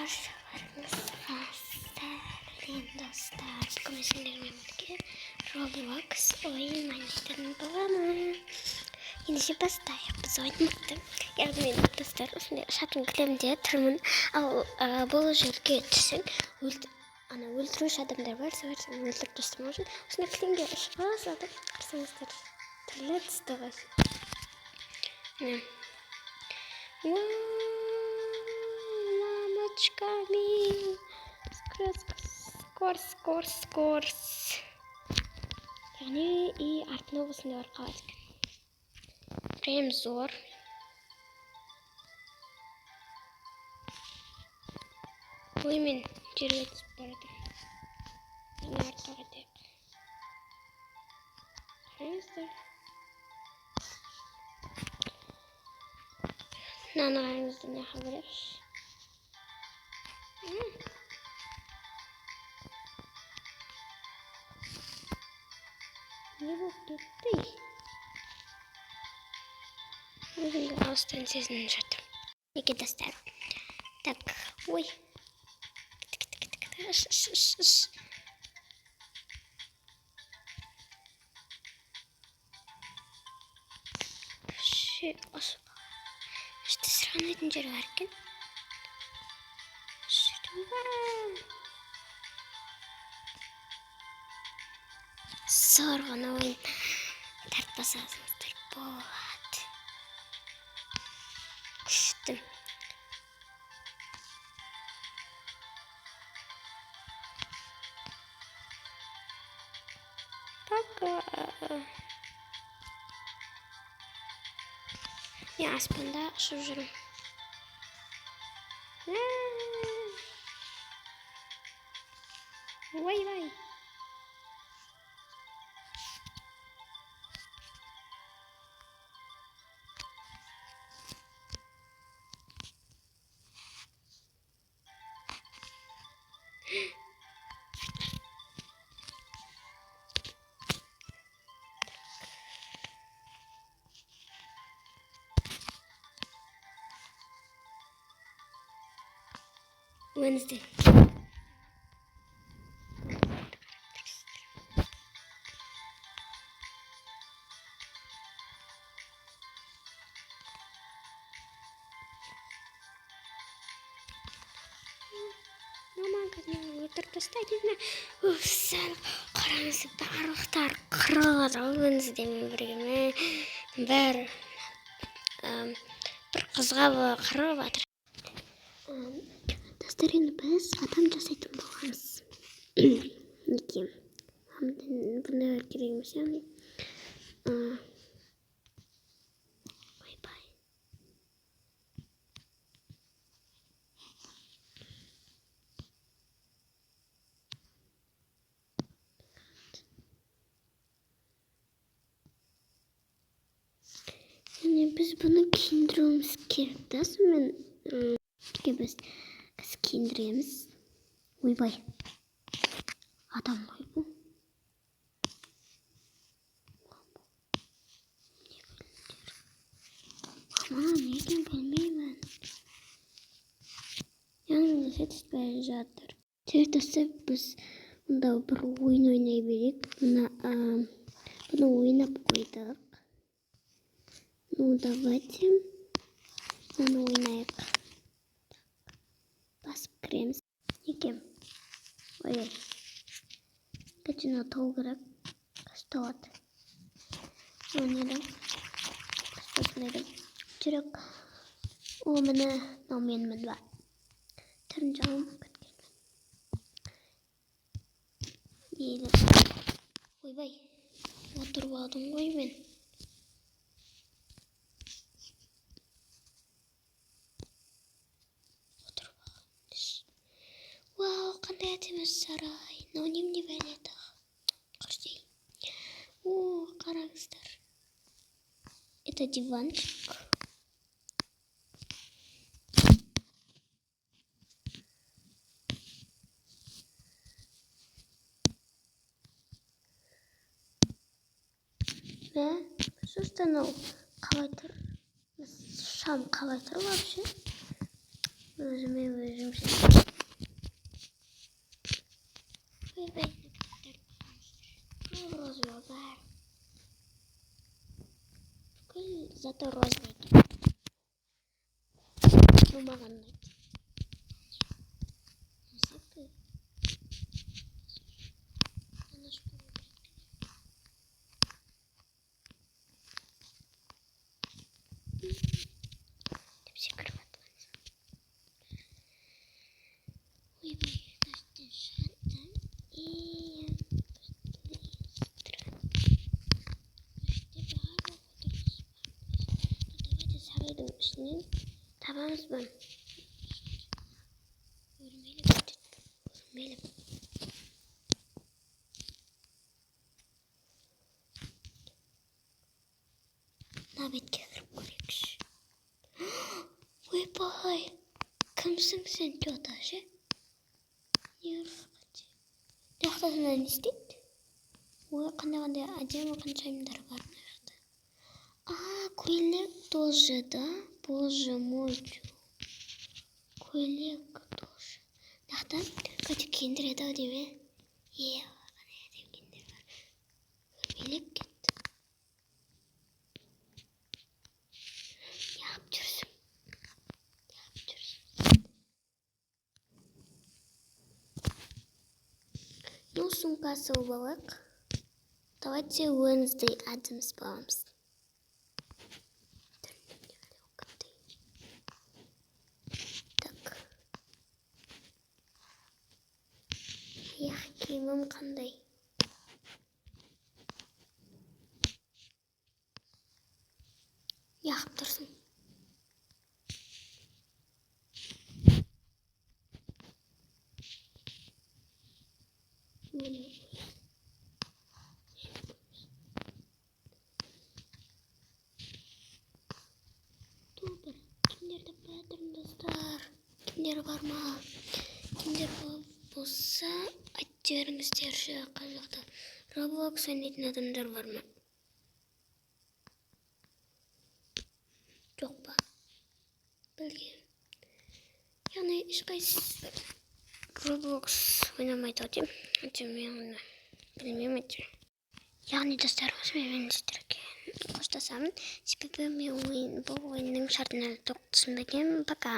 Сәлем достар, бүгін сендермен бірге Roblox ойын ойнайтын боламын. Ендеше бастайық ойынды. Яғни достар, осындай шатын кілемде тұрмын. Ал бұл жерге түсің, өлтіруші адамдар бар, сен өлтіріп тастамау үшін осындай кілемге шыға салып қарасаңыздар. Түрлі түсті ғой. Мамочками. Скорс. Яғни и артына осындай бар қалады екен. Прям зор. Ой, мен жерге түсіп барадым. Мен артқа қайтайық. Қараңыздар. Мынаны қараңыздар, не қабыраш. Не болып кетті? Өзімді алыстан сезініп жатырмын. Неге достар? Так, ой. Что сравнивать ничего аркен? Что? Сорвано ойын. Тартпасаңыздар болады. Күшті. Пока. Мен аспанда ұшып жүрмін. Ой. Wednesday. Сәл қараңыз, барлықтар қырылады. Wednesdayмен біргеме бір қызға қырылып жатыр. Достар, енді біз адам жасайтын боламыз. Неге? Бұны керек емес, яғни. Ойбай. Яғни біз бұны киіндіруіміз керек, да? Сонымен біз киіндіреміз. Ойбай. Адам ғой бұл. Аман, неге білмеймін. Яғни жетіспей жатыр. Достар, біз мұнда бір ойын ойнай берейік. Бұны ойнап қойдық. Ну, давайте мұны ойнайық. Басып кіреміз. Неге? Ой. Кәтіні толғырып. Қыстауады. Ойнайды. Қыстауады. Жүрек. О, мені менмін ба. Түрін жағым көткенмін. Ейлі. Ойбай. Отырып алдым ғой мен. Вау, қандай әдемі сарай. Но немене бәледі. Құрсей. О, қараңыздар. Это диванчик. Слушай, ну, қалай тұр? Шам қалай тұр вообще? Өзіме зато розовый. Бумага найти. Табамыз ба? Өрмелеп. Мына бетке кіріп көрейікші. Ойбай, кімсің сен, тета ше? Не ұрғақы? Жақтасында не істейді? Ой, қандай әдемі қаншайымдар бар мына жақта. Көйлек тоже, да? Боже мой. Көйлек тоже. Нақтан көтіп кендіреді ау деме? Қандай әдем кендер бар. Өрмелеп кетті. Неғып жүрсің? Ну, сумкасы болық. Давайте Wednesday Addams боламыз. Так. Аяқ киімім қандай? Неғып тұрсың? Добр. Кімдерді бәдірім достар? Кімдер бар ма? Кімдер болса, айтып жіберіңіздерші. Қай жақта Roblox ойнайтын адамдар бар ма? Жоқ па? Білген. Яғни ешқайсыз Roblox ойнамайды ау деймін. Мен білмеймін әйтеуір. Яғни достарымыз мен сіздерге қоштасамын. Себебі мен бұл ойынның шартын әлі толық түсінбегенмін. Пока.